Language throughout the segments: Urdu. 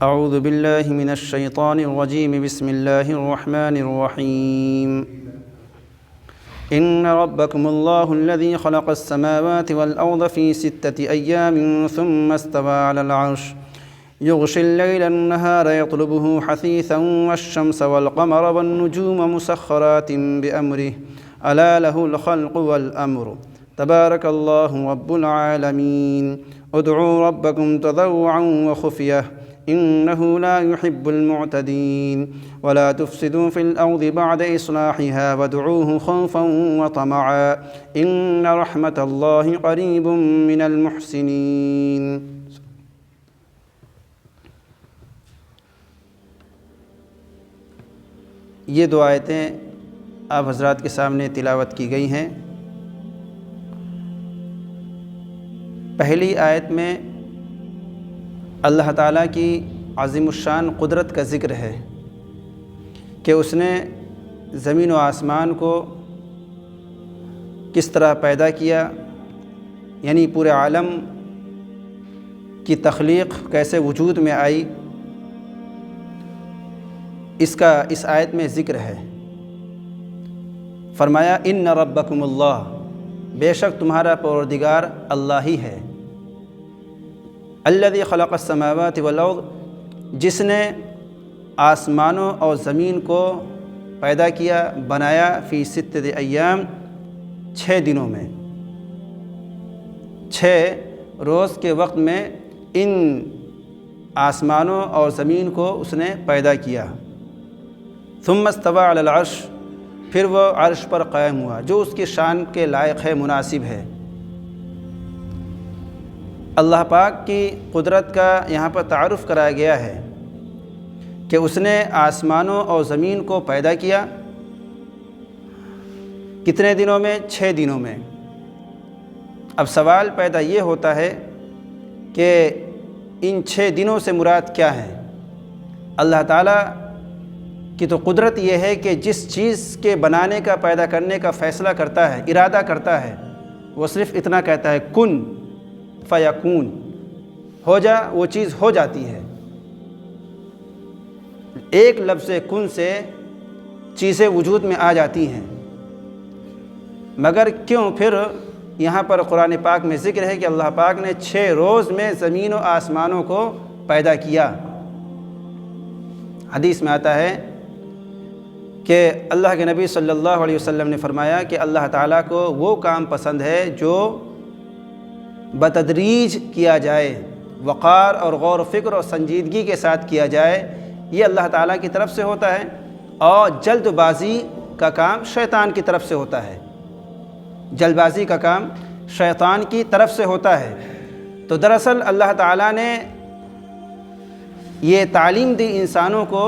اعوذ باللہ من الشیطان الرجیم بسم اللہ الرحمن الرحیم ان ربکم اللہ الذی خلق السماوات والارض فی 6 ایام ثم استوى على العرش يغشي الليل النهار يطلبه حثيثا والشمس والقمر والنجوم مسخرات بأمره ألا له الخلق والأمر تبارك الله رب العالمين ادعوا ربكم تضرعا وخفية إنه لا يحب المعتدين ولا تفسدوا في الأرض بعد إصلاحها وادعوه خوفا وطمعا إن رحمة الله قريب من المحسنين. یہ دو آیتیں آپ حضرات کے سامنے تلاوت کی گئی ہیں. پہلی آیت میں اللہ تعالیٰ کی عظیم الشان قدرت کا ذکر ہے کہ اس نے زمین و آسمان کو کس طرح پیدا کیا، یعنی پورے عالم کی تخلیق کیسے وجود میں آئی، اس آیت میں ذکر ہے. فرمایا ان ربکم اللہ، بے شک تمہارا پروردگار اللہ ہی ہے. الذی خلق السماوات والارض، جس نے آسمانوں اور زمین کو پیدا کیا، بنایا، فی 6 ایام، 6 دنوں میں، 6 روز کے وقت میں ان آسمانوں اور زمین کو اس نے پیدا کیا. ثم استوى علی العرش، پھر وہ عرش پر قائم ہوا، جو اس کی شان کے لائق ہے، مناسب ہے. اللہ پاک کی قدرت کا یہاں پر تعارف کرایا گیا ہے کہ اس نے آسمانوں اور زمین کو پیدا کیا. کتنے دنوں میں؟ 6 دنوں میں. اب سوال پیدا یہ ہوتا ہے کہ ان 6 دنوں سے مراد کیا ہے؟ اللہ تعالیٰ کی تو قدرت یہ ہے کہ جس چیز کے بنانے کا، پیدا کرنے کا فیصلہ کرتا ہے، ارادہ کرتا ہے، وہ صرف اتنا کہتا ہے کن فیکون، ہو جا، وہ چیز ہو جاتی ہے. ایک لفظ کن سے چیزیں وجود میں آ جاتی ہیں. مگر کیوں پھر یہاں پر قرآن پاک میں ذکر ہے کہ اللہ پاک نے 6 روز میں زمین و آسمانوں کو پیدا کیا؟ حدیث میں آتا ہے کہ اللہ کے نبی صلی اللہ علیہ وسلم نے فرمایا کہ اللہ تعالیٰ کو وہ کام پسند ہے جو بتدریج کیا جائے، وقار اور غور و فکر اور سنجیدگی کے ساتھ کیا جائے. یہ اللہ تعالیٰ کی طرف سے ہوتا ہے، اور جلد بازی کا کام شیطان کی طرف سے ہوتا ہے. جلد بازی کا کام شیطان کی طرف سے ہوتا ہے. تو دراصل اللہ تعالیٰ نے یہ تعلیم دی انسانوں کو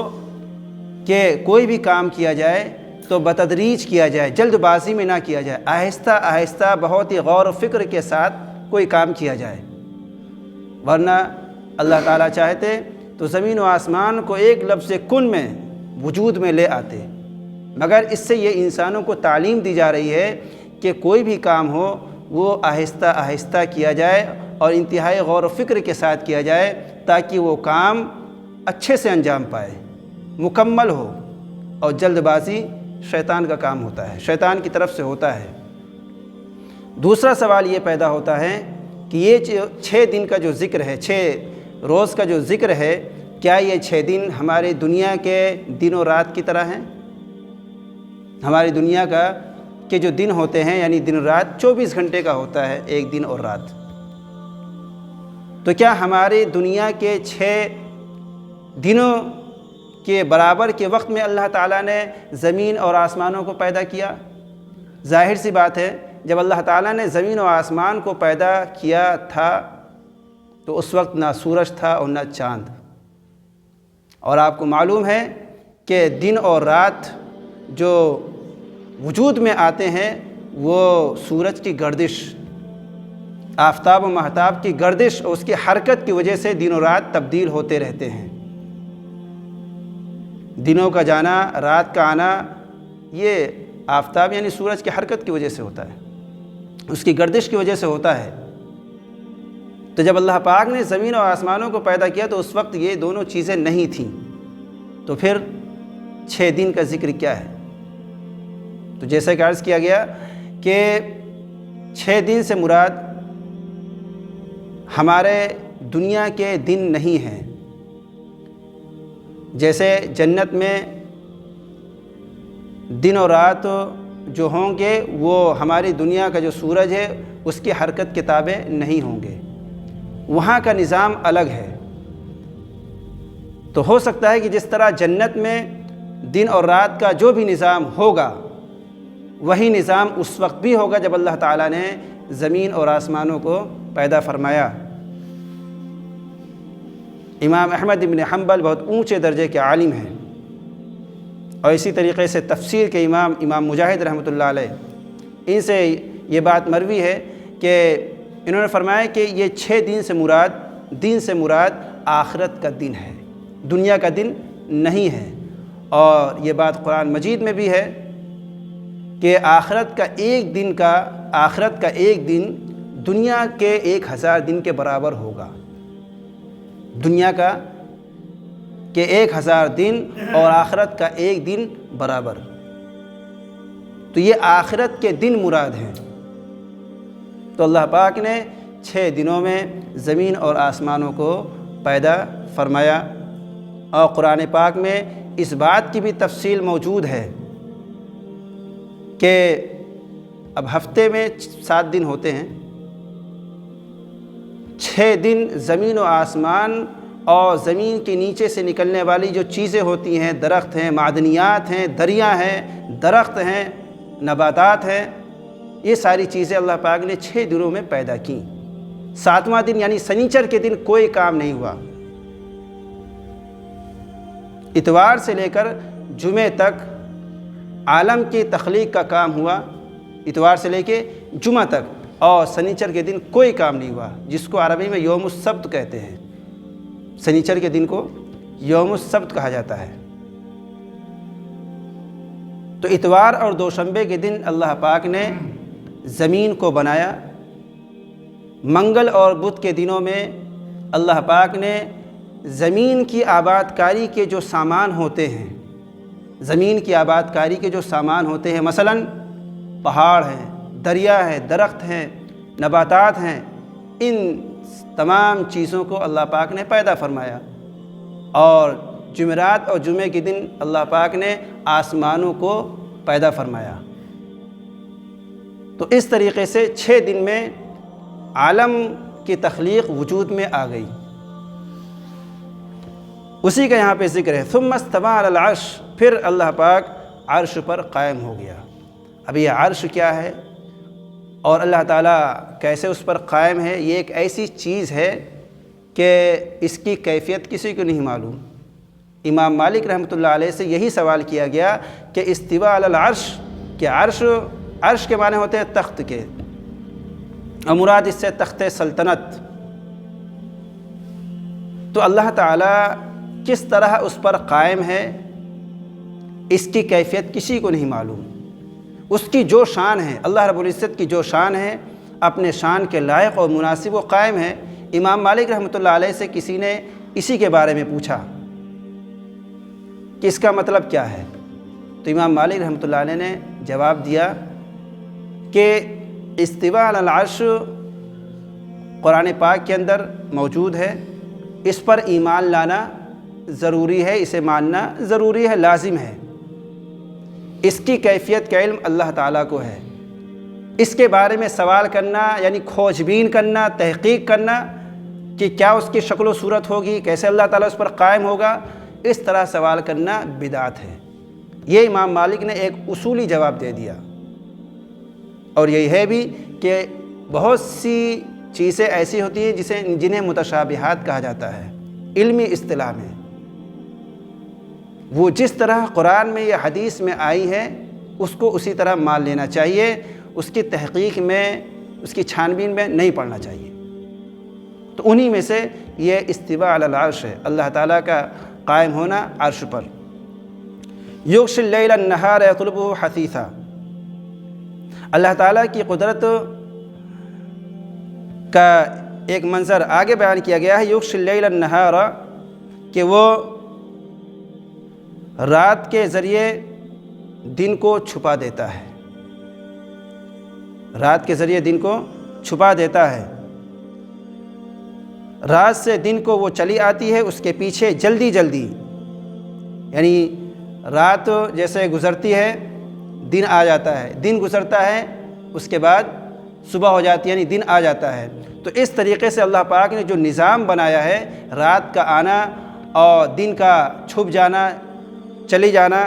کہ کوئی بھی کام کیا جائے تو بتدریج کیا جائے، جلد بازی میں نہ کیا جائے، آہستہ آہستہ بہت ہی غور و فکر کے ساتھ کوئی کام کیا جائے. ورنہ اللہ تعالیٰ چاہتے تو زمین و آسمان کو ایک لفظ کن میں وجود میں لے آتے. مگر اس سے یہ انسانوں کو تعلیم دی جا رہی ہے کہ کوئی بھی کام ہو وہ آہستہ آہستہ کیا جائے اور انتہائی غور و فکر کے ساتھ کیا جائے، تاکہ وہ کام اچھے سے انجام پائے، مکمل ہو. اور جلد بازی شیطان کا کام ہوتا ہے، شیطان کی طرف سے ہوتا ہے. دوسرا سوال یہ پیدا ہوتا ہے کہ یہ 6 دن کا جو ذکر ہے، 6 روز کا جو ذکر ہے، کیا یہ 6 دن ہماری دنیا کے دن و رات کی طرح ہیں؟ ہماری دنیا کا کے جو دن ہوتے ہیں، یعنی دن رات 24 گھنٹے کا ہوتا ہے، ایک دن اور رات. تو کیا ہماری دنیا کے 6 دنوں کے برابر کے وقت میں اللہ تعالیٰ نے زمین اور آسمانوں کو پیدا کیا؟ ظاہر سی بات ہے، جب اللہ تعالیٰ نے زمین و آسمان کو پیدا کیا تھا تو اس وقت نہ سورج تھا اور نہ چاند. اور آپ کو معلوم ہے کہ دن اور رات جو وجود میں آتے ہیں وہ سورج کی گردش، آفتاب و مہتاب کی گردش اور اس کی حرکت کی وجہ سے دن و رات تبدیل ہوتے رہتے ہیں. دنوں کا جانا، رات کا آنا، یہ آفتاب یعنی سورج کی حرکت کی وجہ سے ہوتا ہے، اس کی گردش کی وجہ سے ہوتا ہے. تو جب اللہ پاک نے زمین اور آسمانوں کو پیدا کیا تو اس وقت یہ دونوں چیزیں نہیں تھیں، تو پھر 6 دن کا ذکر کیا ہے؟ تو جیسا کہ عرض کیا گیا کہ 6 دن سے مراد ہمارے دنیا کے دن نہیں ہیں۔ جیسے جنت میں دن اور رات جو ہوں گے وہ ہماری دنیا کا جو سورج ہے اس کی حرکت کے تابع نہیں ہوں گے، وہاں کا نظام الگ ہے۔ تو ہو سکتا ہے کہ جس طرح جنت میں دن اور رات کا جو بھی نظام ہوگا وہی نظام اس وقت بھی ہوگا جب اللہ تعالیٰ نے زمین اور آسمانوں کو پیدا فرمایا۔ امام احمد بن حنبل بہت اونچے درجے کے عالم ہیں، اور اسی طریقے سے تفسیر کے امام مجاہد رحمۃ اللہ علیہ، ان سے یہ بات مروی ہے کہ انہوں نے فرمایا کہ یہ 6 دن سے مراد آخرت کا دن ہے، دنیا کا دن نہیں ہے۔ اور یہ بات قرآن مجید میں بھی ہے کہ آخرت کا ایک دن دنیا کے 1000 دن کے برابر ہوگا، دنیا کا کہ 1000 دن اور آخرت کا ایک دن برابر۔ تو یہ آخرت کے دن مراد ہیں۔ تو اللہ پاک نے 6 دنوں میں زمین اور آسمانوں کو پیدا فرمایا، اور قرآن پاک میں اس بات کی بھی تفصیل موجود ہے کہ اب ہفتے میں 7 دن ہوتے ہیں، 6 دن زمین و آسمان اور زمین کے نیچے سے نکلنے والی جو چیزیں ہوتی ہیں، درخت ہیں، معدنیات ہیں، دریا ہیں، درخت ہیں، نباتات ہیں، یہ ساری چیزیں اللہ پاک نے 6 دنوں میں پیدا کیں۔ 7واں دن یعنی سنیچر کے دن کوئی کام نہیں ہوا۔ اتوار سے لے کر جمعے تک عالم کی تخلیق کا کام ہوا، اتوار سے لے کے جمعہ تک، اور سنیچر کے دن کوئی کام نہیں ہوا، جس کو عربی میں یوم السبت کہتے ہیں۔ سنیچر کے دن کو یوم السبت کہا جاتا ہے۔ تو اتوار اور دوشنبے کے دن اللہ پاک نے زمین کو بنایا۔ منگل اور بدھ کے دنوں میں اللہ پاک نے زمین کی آباد کاری کے جو سامان ہوتے ہیں، زمین کی آباد کاری کے جو سامان ہوتے ہیں، مثلاً پہاڑ ہیں، دریا ہے، درخت ہیں، نباتات ہیں، ان تمام چیزوں کو اللہ پاک نے پیدا فرمایا۔ اور جمعرات اور جمعے کے دن اللہ پاک نے آسمانوں کو پیدا فرمایا۔ تو اس طریقے سے 6 دن میں عالم کی تخلیق وجود میں آ گئی۔ اسی کا یہاں پہ ذکر ہے، ثم استوى علی العرش، پھر اللہ پاک عرش پر قائم ہو گیا۔ اب یہ عرش کیا ہے اور اللہ تعالیٰ کیسے اس پر قائم ہے، یہ ایک ایسی چیز ہے کہ اس کی کیفیت کسی کو نہیں معلوم۔ امام مالک رحمۃ اللہ علیہ سے یہی سوال کیا گیا کہ استوا علی العرش، کہ عرش کے معنی ہوتے ہیں تخت کے، اور مراد اس سے تخت سلطنت۔ تو اللہ تعالیٰ کس طرح اس پر قائم ہے، اس کی کیفیت کسی کو نہیں معلوم۔ اس کی جو شان ہے، اللہ رب العزت کی جو شان ہے، اپنے شان کے لائق اور مناسب و قائم ہے۔ امام مالک رحمۃ اللہ علیہ سے کسی نے اسی کے بارے میں پوچھا کہ اس کا مطلب کیا ہے، تو امام مالک رحمۃ اللہ علیہ نے جواب دیا کہ استوا علی العرش قرآن پاک کے اندر موجود ہے، اس پر ایمان لانا ضروری ہے، اسے ماننا ضروری ہے، لازم ہے۔ اس کی کیفیت کا علم اللہ تعالیٰ کو ہے۔ اس کے بارے میں سوال کرنا یعنی کھوج بین کرنا، تحقیق کرنا کہ کیا اس کی شکل و صورت ہوگی، کیسے اللہ تعالیٰ اس پر قائم ہوگا، اس طرح سوال کرنا بدعت ہے۔ یہ امام مالک نے ایک اصولی جواب دے دیا۔ اور یہی ہے بھی کہ بہت سی چیزیں ایسی ہوتی ہیں جنہیں متشابہات کہا جاتا ہے علمی اصطلاح میں۔ وہ جس طرح قرآن میں یا حدیث میں آئی ہے اس کو اسی طرح مان لینا چاہیے، اس کی تحقیق میں، اس کی چھان بین میں نہیں پڑھنا چاہیے۔ تو انہی میں سے یہ استواء علی العرش ہے، اللہ تعالیٰ کا قائم ہونا عرش پر۔ یغشی اللیل النہار یطلبہ حثیثا، اللہ تعالیٰ کی قدرت کا ایک منظر آگے بیان کیا گیا ہے، یغشی اللیل النہار، کہ وہ رات کے ذریعے دن کو چھپا دیتا ہے، رات کے ذریعے دن کو چھپا دیتا ہے۔ رات سے دن کو وہ چلی آتی ہے، اس کے پیچھے جلدی جلدی، یعنی رات جیسے گزرتی ہے دن آ جاتا ہے، دن گزرتا ہے اس کے بعد صبح ہو جاتی ہے، یعنی دن آ جاتا ہے۔ تو اس طریقے سے اللہ پاک نے جو نظام بنایا ہے، رات کا آنا اور دن کا چھپ جانا، چلی جانا،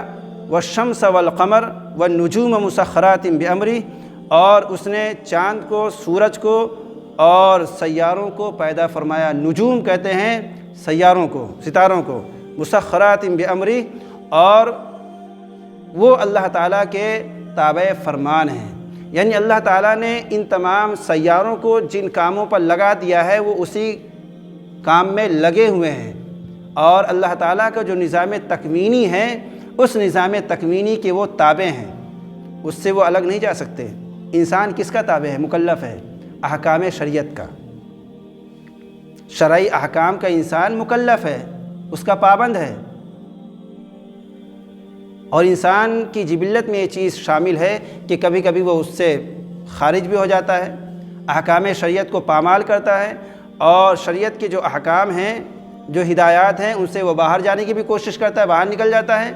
والشمس والقمر والنجوم مسخرات بامرہ، اور اس نے چاند کو، سورج کو اور سیاروں کو پیدا فرمایا۔ نجوم کہتے ہیں سیاروں کو، ستاروں کو، مسخرات بامرہ، اور وہ اللہ تعالیٰ کے تابع فرمان ہیں، یعنی اللہ تعالیٰ نے ان تمام سیاروں کو جن کاموں پر لگا دیا ہے وہ اسی کام میں لگے ہوئے ہیں، اور اللہ تعالیٰ کا جو نظام تکوینی ہے اس نظام تکوینی کے وہ تابع ہیں، اس سے وہ الگ نہیں جا سکتے۔ انسان کس کا تابع ہے؟ مکلف ہے، احکام شریعت کا، شرعی احکام کا انسان مکلف ہے، اس کا پابند ہے۔ اور انسان کی جبلت میں یہ چیز شامل ہے کہ کبھی کبھی وہ اس سے خارج بھی ہو جاتا ہے، احکام شریعت کو پامال کرتا ہے، اور شریعت کے جو احکام ہیں، جو ہدایات ہیں، ان سے وہ باہر جانے کی بھی کوشش کرتا ہے، باہر نکل جاتا ہے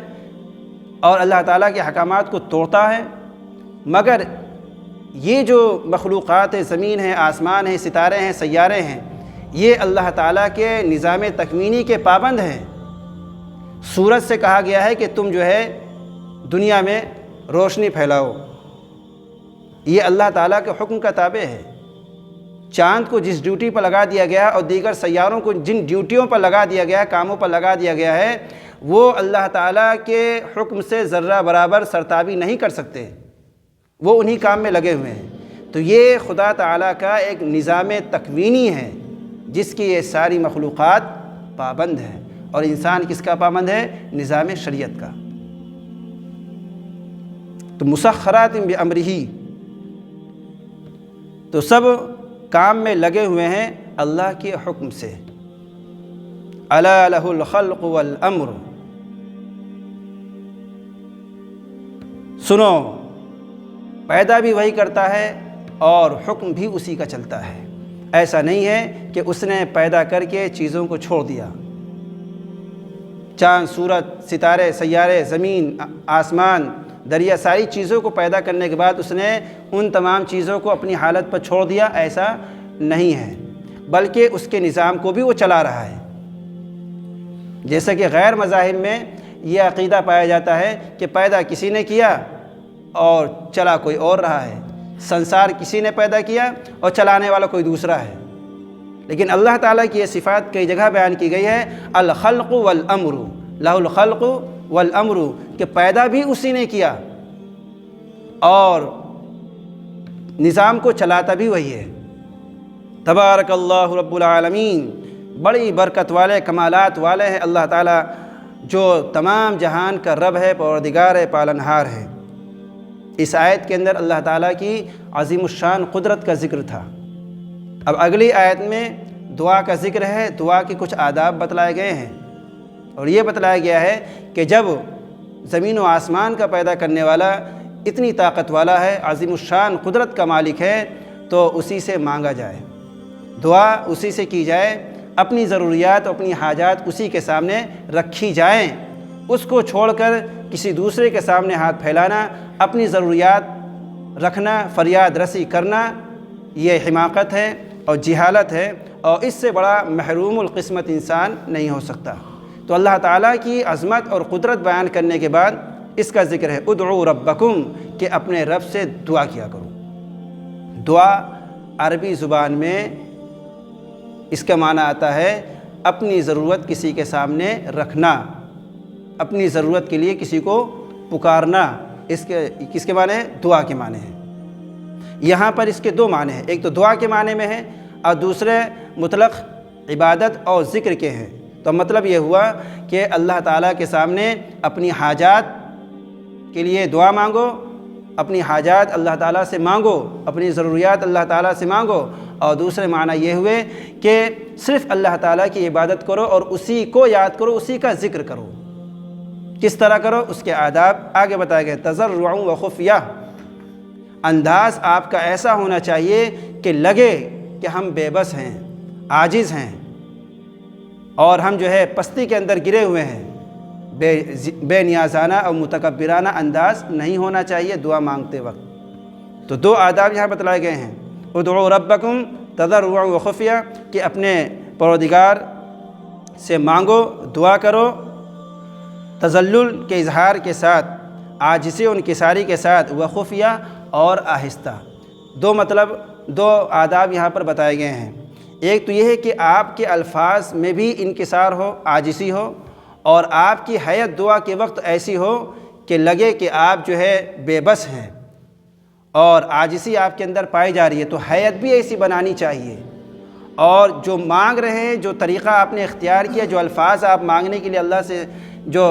اور اللہ تعالیٰ کے احکامات کو توڑتا ہے۔ مگر یہ جو مخلوقات ہیں، زمین ہے، آسمان ہے، ستارے ہیں، سیارے ہیں، یہ اللہ تعالیٰ کے نظام تکوینی کے پابند ہیں۔ سورج سے کہا گیا ہے کہ تم جو ہے دنیا میں روشنی پھیلاؤ، یہ اللہ تعالیٰ کے حکم کا تابع ہے۔ چاند کو جس ڈیوٹی پر لگا دیا گیا اور دیگر سیاروں کو جن ڈیوٹیوں پر لگا دیا گیا، کاموں پر لگا دیا گیا ہے، وہ اللہ تعالیٰ کے حکم سے ذرہ برابر سرتابی نہیں کر سکتے، وہ انہی کام میں لگے ہوئے ہیں۔ تو یہ خدا تعالیٰ کا ایک نظام تکوینی ہے جس کی یہ ساری مخلوقات پابند ہیں، اور انسان کس کا پابند ہے؟ نظام شریعت کا۔ تو مسخرات بامرہ، تو سب کام میں لگے ہوئے ہیں اللہ کے حکم سے۔ الا لہ الخلق والامر، سنو، پیدا بھی وہی کرتا ہے اور حکم بھی اسی کا چلتا ہے۔ ایسا نہیں ہے کہ اس نے پیدا کر کے چیزوں کو چھوڑ دیا، چاند، سورج، ستارے، سیارے، زمین، آسمان، دریا، ساری چیزوں کو پیدا کرنے کے بعد اس نے ان تمام چیزوں کو اپنی حالت پر چھوڑ دیا، ایسا نہیں ہے، بلکہ اس کے نظام کو بھی وہ چلا رہا ہے۔ جیسا کہ غیر مذاہب میں یہ عقیدہ پایا جاتا ہے کہ پیدا کسی نے کیا اور چلا کوئی اور رہا ہے، سنسار کسی نے پیدا کیا اور چلانے والا کوئی دوسرا ہے۔ لیکن اللہ تعالیٰ کی یہ صفات کئی جگہ بیان کی گئی ہے، الخلق والامر، لہ الخلق والامر، کہ پیدا بھی اسی نے کیا اور نظام کو چلاتا بھی وہی ہے۔ تبارک اللہ رب العالمین، بڑی برکت والے، کمالات والے ہیں اللہ تعالیٰ، جو تمام جہان کا رب ہے، پروردگار ہے، پالنہار ہے۔ اس آیت کے اندر اللہ تعالیٰ کی عظیم الشان قدرت کا ذکر تھا۔ اب اگلی آیت میں دعا کا ذکر ہے، دعا کے کچھ آداب بتلائے گئے ہیں، اور یہ بتلایا گیا ہے کہ جب زمین و آسمان کا پیدا کرنے والا اتنی طاقت والا ہے، عظیم الشان قدرت کا مالک ہے، تو اسی سے مانگا جائے، دعا اسی سے کی جائے، اپنی ضروریات، اپنی حاجات اسی کے سامنے رکھی جائیں۔ اس کو چھوڑ کر کسی دوسرے کے سامنے ہاتھ پھیلانا، اپنی ضروریات رکھنا، فریاد رسی کرنا، یہ حماقت ہے اور جہالت ہے، اور اس سے بڑا محروم القسمت انسان نہیں ہو سکتا۔ تو اللہ تعالیٰ کی عظمت اور قدرت بیان کرنے کے بعد اس کا ذکر ہے، ادعوا ربکم، کہ اپنے رب سے دعا کیا کرو۔ دعا عربی زبان میں اس کا معنی آتا ہے اپنی ضرورت کسی کے سامنے رکھنا، اپنی ضرورت کے لیے کسی کو پکارنا، کس کے معنی ہے؟ دعا کے معنی ہے۔ یہاں پر اس کے دو معنی ہیں، ایک تو دعا کے معنی میں ہے اور دوسرے مطلق عبادت اور ذکر کے ہیں۔ تو مطلب یہ ہوا کہ اللہ تعالیٰ کے سامنے اپنی حاجات کے لیے دعا مانگو، اپنی حاجات اللہ تعالیٰ سے مانگو، اپنی ضروریات اللہ تعالیٰ سے مانگو، اور دوسرے معنی یہ ہوئے کہ صرف اللہ تعالیٰ کی عبادت کرو اور اسی کو یاد کرو، اسی کا ذکر کرو۔ کس طرح کرو؟ اس کے آداب آگے بتائے گئے۔ تضرع و خفیہ، انداز آپ کا ایسا ہونا چاہیے کہ لگے کہ ہم بے بس ہیں، عاجز ہیں، اور ہم جو ہے پستی کے اندر گرے ہوئے ہیں۔ بے نیازانہ اور متکبرانہ انداز نہیں ہونا چاہیے دعا مانگتے وقت۔ تو دو آداب یہاں بتلائے گئے ہیں۔ ادعوا ربکم تضرعا و خفیہ، کہ اپنے پروردگار سے مانگو، دعا کرو، تذلل کے اظہار کے ساتھ، عاجزی و انکساری کے ساتھ، و خفیہ اور آہستہ۔ دو آداب یہاں پر بتائے گئے ہیں۔ ایک تو یہ ہے کہ آپ کے الفاظ میں بھی انکسار ہو، عاجزی ہو، اور آپ کی حیت دعا کے وقت ایسی ہو کہ لگے کہ آپ جو ہے بے بس ہیں اور عاجزی آپ کے اندر پائی جا رہی ہے، تو حیت بھی ایسی بنانی چاہیے۔ اور جو مانگ رہے ہیں، جو طریقہ آپ نے اختیار کیا، جو الفاظ آپ مانگنے کے لیے اللہ سے جو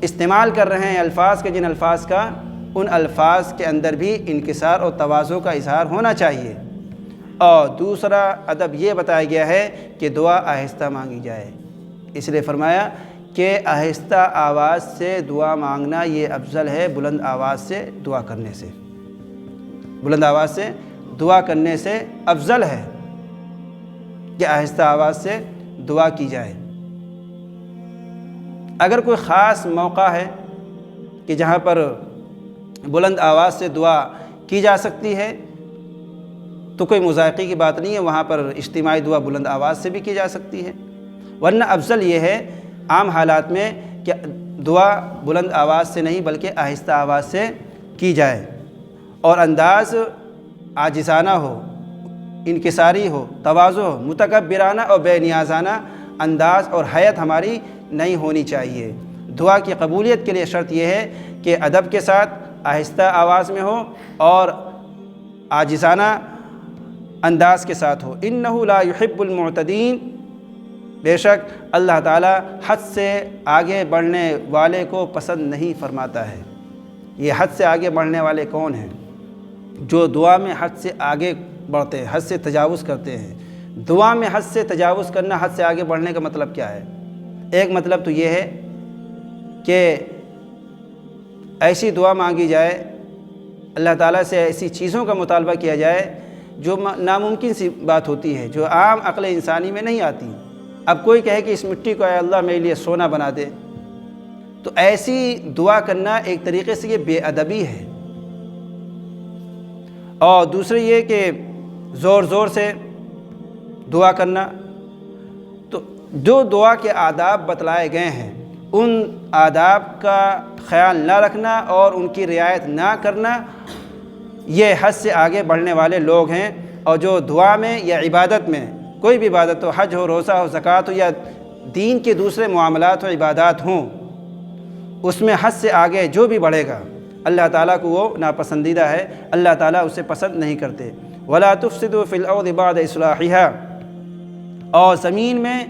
استعمال کر رہے ہیں الفاظ کے، جن الفاظ کا، ان الفاظ کے اندر بھی انکسار اور تواضع کا اظہار ہونا چاہیے۔ اور دوسرا ادب یہ بتایا گیا ہے کہ دعا آہستہ مانگی جائے، اس لیے فرمایا کہ آہستہ آواز سے دعا مانگنا یہ افضل ہے بلند آواز سے دعا کرنے سے۔ بلند آواز سے دعا کرنے سے افضل ہے کہ آہستہ آواز سے دعا کی جائے۔ اگر کوئی خاص موقع ہے کہ جہاں پر بلند آواز سے دعا کی جا سکتی ہے تو کوئی مذائقے کی بات نہیں ہے، وہاں پر اجتماعی دعا بلند آواز سے بھی کی جا سکتی ہے، ورنہ افضل یہ ہے عام حالات میں کہ دعا بلند آواز سے نہیں بلکہ آہستہ آواز سے کی جائے، اور انداز عاجزانہ ہو، انکساری ہو، تواضع ہو، متکبرانہ اور بے نیازانہ انداز اور حیت ہماری نہیں ہونی چاہیے۔ دعا کی قبولیت کے لیے شرط یہ ہے کہ ادب کے ساتھ آہستہ آواز میں ہو اور عاجزانہ انداز کے ساتھ ہو۔ انہ لا یحب المعتدین، بے شک اللہ تعالیٰ حد سے آگے بڑھنے والے کو پسند نہیں فرماتا ہے۔ یہ حد سے آگے بڑھنے والے کون ہیں؟ جو دعا میں حد سے آگے بڑھتے ہیں، حد سے تجاوز کرتے ہیں۔ دعا میں حد سے تجاوز کرنا، حد سے آگے بڑھنے کا مطلب کیا ہے؟ ایک مطلب تو یہ ہے کہ ایسی دعا مانگی جائے، اللہ تعالیٰ سے ایسی چیزوں کا مطالبہ کیا جائے جو ناممکن سی بات ہوتی ہے، جو عام عقل انسانی میں نہیں آتی۔ اب کوئی کہے کہ اس مٹی کو اے اللہ میرے لیے سونا بنا دے، تو ایسی دعا کرنا ایک طریقے سے یہ بے ادبی ہے۔ اور دوسرے یہ کہ زور زور سے دعا کرنا، تو جو دعا کے آداب بتلائے گئے ہیں ان آداب کا خیال نہ رکھنا اور ان کی رعایت نہ کرنا، یہ حد سے آگے بڑھنے والے لوگ ہیں۔ اور جو دعا میں یا عبادت میں، کوئی بھی عبادت ہو، حج ہو، روزہ ہو، زکوٰۃ ہو، یا دین کے دوسرے معاملات ہو، عبادات ہوں، اس میں حد سے آگے جو بھی بڑھے گا اللہ تعالیٰ کو وہ ناپسندیدہ ہے، اللہ تعالیٰ اسے پسند نہیں کرتے۔ وَلَا تُفْسِدُوا فِي الْأَرْضِ بَعْدَ إِصْلَاحِهَا، اور زمین میں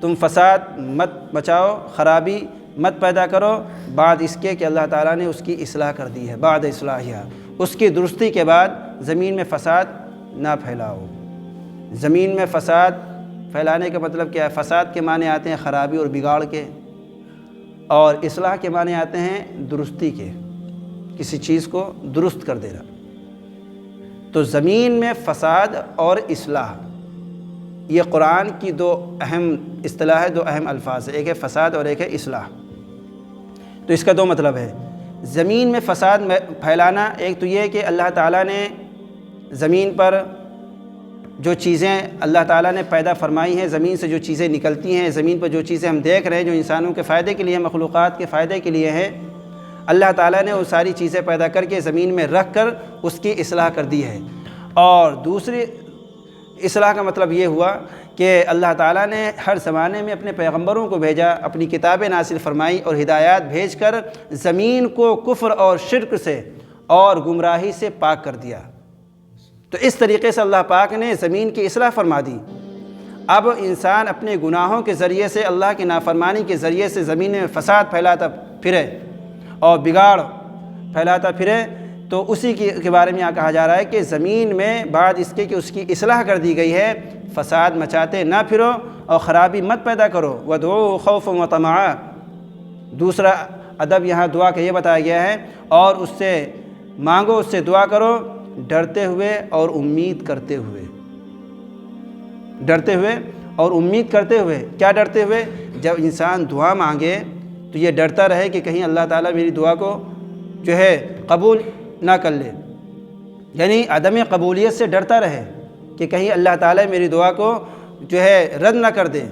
تم فساد مت مچاؤ، خرابی مت پیدا کرو بعد اس کے کہ اللہ تعالیٰ نے اس کی اصلاح کر دی ہے۔ بعد إِصْلَاحِهَا، اس کی درستی کے بعد زمین میں فساد نہ پھیلاؤ۔ زمین میں فساد پھیلانے کا مطلب کیا ہے؟ فساد کے معنی آتے ہیں خرابی اور بگاڑ کے، اور اصلاح کے معنی آتے ہیں درستی کے، کسی چیز کو درست کر دینا۔ تو زمین میں فساد اور اصلاح، یہ قرآن کی دو اہم اصطلاح ہے، دو اہم الفاظ ہے، ایک ہے فساد اور ایک ہے اصلاح۔ تو اس کا دو مطلب ہے۔ زمین میں فساد پھیلانا، ایک تو یہ کہ اللہ تعالیٰ نے زمین پر جو چیزیں اللہ تعالیٰ نے پیدا فرمائی ہیں، زمین سے جو چیزیں نکلتی ہیں، زمین پر جو چیزیں ہم دیکھ رہے ہیں جو انسانوں کے فائدے کے لیے، مخلوقات کے فائدے کے لیے ہیں، اللہ تعالیٰ نے وہ ساری چیزیں پیدا کر کے زمین میں رکھ کر اس کی اصلاح کر دی ہے۔ اور دوسری اصلاح کا مطلب یہ ہوا کہ اللہ تعالیٰ نے ہر زمانے میں اپنے پیغمبروں کو بھیجا، اپنی کتابیں نازل فرمائی اور ہدایات بھیج کر زمین کو کفر اور شرک سے اور گمراہی سے پاک کر دیا۔ تو اس طریقے سے اللہ پاک نے زمین کی اصلاح فرما دی۔ اب انسان اپنے گناہوں کے ذریعے سے، اللہ کی نافرمانی کے ذریعے سے زمین میں فساد پھیلاتا پھرے اور بگاڑ پھیلاتا پھرے، تو اسی کے بارے میں یہاں کہا جا رہا ہے کہ زمین میں بعد اس کے کہ اس کی اصلاح کر دی گئی ہے، فساد مچاتے نہ پھرو اور خرابی مت پیدا کرو، وادعوہ خوفا وطمعا۔ دوسرا ادب یہاں دعا کا یہ بتایا گیا ہے، اور اس سے مانگو، اس سے دعا کرو ڈرتے ہوئے اور امید کرتے ہوئے۔ ڈرتے ہوئے اور امید کرتے ہوئے، کیا ڈرتے ہوئے؟ جب انسان دعا مانگے تو یہ ڈرتا رہے کہ کہیں اللہ تعالیٰ میری دعا کو جو ہے قبول نہ کر لے، یعنی عدم قبولیت سے ڈرتا رہے کہ کہیں اللہ تعالیٰ میری دعا کو جو ہے رد نہ کر دے۔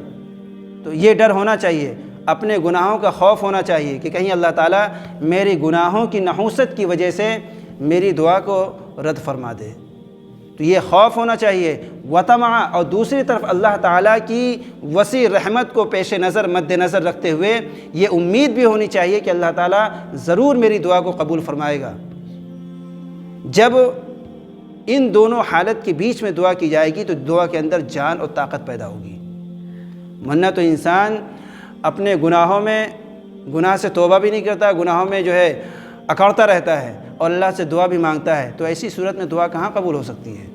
تو یہ ڈر ہونا چاہیے، اپنے گناہوں کا خوف ہونا چاہیے کہ کہیں اللہ تعالیٰ میری گناہوں کی نحوست کی وجہ سے میری دعا کو رد فرما دے، تو یہ خوف ہونا چاہیے۔ وطمع، اور دوسری طرف اللہ تعالیٰ کی وسیع رحمت کو پیش نظر مد نظر رکھتے ہوئے یہ امید بھی ہونی چاہیے کہ اللہ تعالیٰ ضرور میری دعا کو قبول فرمائے گا۔ جب ان دونوں حالت کے بیچ میں دعا کی جائے گی تو دعا کے اندر جان اور طاقت پیدا ہوگی، ورنہ تو انسان اپنے گناہوں میں گناہ سے توبہ بھی نہیں کرتا، گناہوں میں جو ہے اکڑتا رہتا ہے اور اللہ سے دعا بھی مانگتا ہے، تو ایسی صورت میں دعا کہاں قبول ہو سکتی ہے؟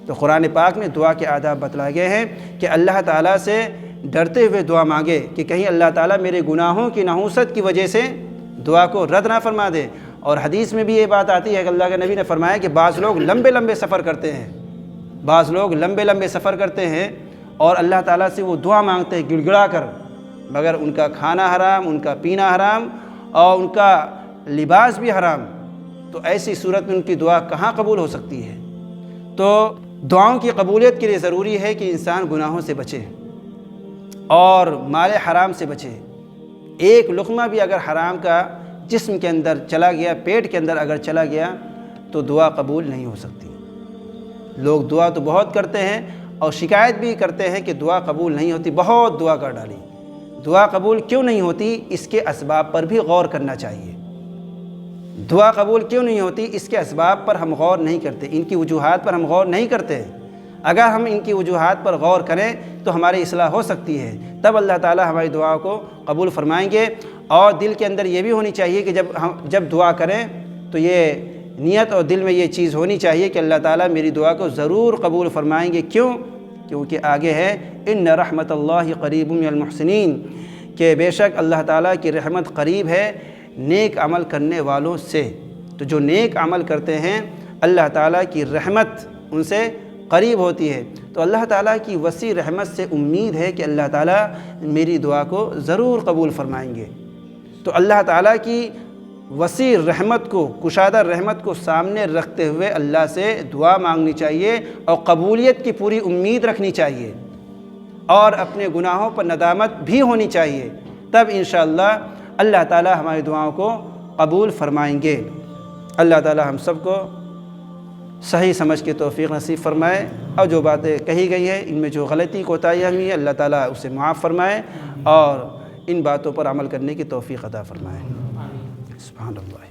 تو قرآن پاک میں دعا کے آداب بتلائے گئے ہیں کہ اللہ تعالیٰ سے ڈرتے ہوئے دعا مانگے کہ کہیں اللہ تعالیٰ میرے گناہوں کی نحوست کی وجہ سے دعا کو رد نہ فرما دے۔ اور حدیث میں بھی یہ بات آتی ہے کہ اللہ کے نبی نے فرمایا کہ بعض لوگ لمبے لمبے سفر کرتے ہیں، بعض لوگ لمبے لمبے سفر کرتے ہیں اور اللہ تعالیٰ سے وہ دعا مانگتے ہیں گڑ گڑا کر، مگر ان کا کھانا حرام، ان کا پینا حرام اور ان کا لباس بھی حرام، تو ایسی صورت میں ان کی دعا کہاں قبول ہو سکتی ہے؟ تو دعاؤں کی قبولیت کے لیے ضروری ہے کہ انسان گناہوں سے بچے اور مال حرام سے بچے۔ ایک لقمہ بھی اگر حرام کا جسم کے اندر چلا گیا، پیٹ کے اندر اگر چلا گیا تو دعا قبول نہیں ہو سکتی۔ لوگ دعا تو بہت کرتے ہیں اور شکایت بھی کرتے ہیں کہ دعا قبول نہیں ہوتی، بہت دعا کر ڈالی، دعا قبول کیوں نہیں ہوتی؟ اس کے اسباب پر بھی غور کرنا چاہیے۔ دعا قبول کیوں نہیں ہوتی؟ اس کے اسباب پر ہم غور نہیں کرتے، ان کی وجوہات پر ہم غور نہیں کرتے۔ اگر ہم ان کی وجوہات پر غور کریں تو ہماری اصلاح ہو سکتی ہے، تب اللہ تعالیٰ ہماری دعا کو قبول فرمائیں گے۔ اور دل کے اندر یہ بھی ہونی چاہیے کہ جب دعا کریں تو یہ نیت اور دل میں یہ چیز ہونی چاہیے کہ اللہ تعالیٰ میری دعا کو ضرور قبول فرمائیں گے۔ کیوں؟ کیونکہ آگے ہے ان رحمت اللہ قریب من المحسنین، کہ بے شک اللہ تعالیٰ کی رحمت قریب ہے نیک عمل کرنے والوں سے۔ تو جو نیک عمل کرتے ہیں اللہ تعالیٰ کی رحمت ان سے قریب ہوتی ہے، تو اللہ تعالیٰ کی وسیع رحمت سے امید ہے کہ اللہ تعالیٰ میری دعا کو ضرور قبول فرمائیں گے۔ تو اللہ تعالیٰ کی وسیع رحمت کو، کشادہ رحمت کو سامنے رکھتے ہوئے اللہ سے دعا مانگنی چاہیے اور قبولیت کی پوری امید رکھنی چاہیے، اور اپنے گناہوں پر ندامت بھی ہونی چاہیے، تب انشاءاللہ اللہ تعالیٰ ہماری دعاؤں کو قبول فرمائیں گے۔ اللہ تعالیٰ ہم سب کو صحیح سمجھ کے توفیق نصیب فرمائے، اور جو باتیں کہی گئی ہیں ان میں جو غلطی کوتاہیاں ہوئی ہیں اللہ تعالیٰ اسے معاف فرمائے اور ان باتوں پر عمل کرنے کی توفیق عطا فرمائے۔ سبحان اللہ۔